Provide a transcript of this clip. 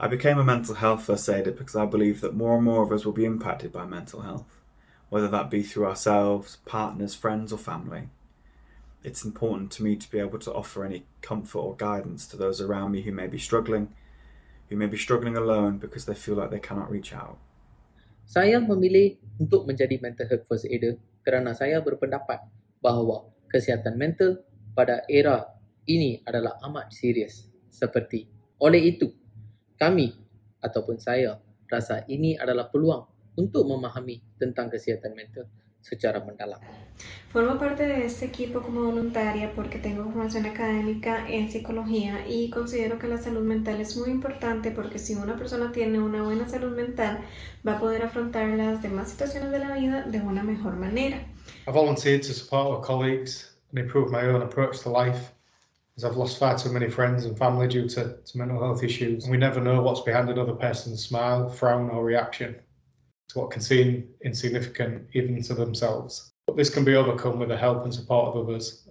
I became a mental health first aider because I believe that more and more of us will be impacted by mental health, whether that be through ourselves, partners, friends, or family. It's important to me to be able to offer any comfort or guidance to those around me who may be struggling alone because they feel like they cannot reach out. Saya memilih untuk menjadi mental health first aider kerana saya berpendapat bahawa kesihatan mental pada era ini adalah amat serius. Seperti oleh itu, kami ataupun saya rasa ini adalah peluang untuk memahami tentang kesihatan mental secara mendalam. Formo parte de este equipo como voluntaria porque tengo formación académica en psicología y considero que la salud mental es muy importante porque si una persona tiene una buena salud mental va a poder afrontar las demás situaciones de la vida de una mejor manera. I volunteered to support our colleagues and improve my own approach to life, as I've lost far too many friends and family due to mental health issues, and we never know what's behind another person's smile, frown, or reaction to what can seem insignificant even to themselves. But this can be overcome with the help and support of others.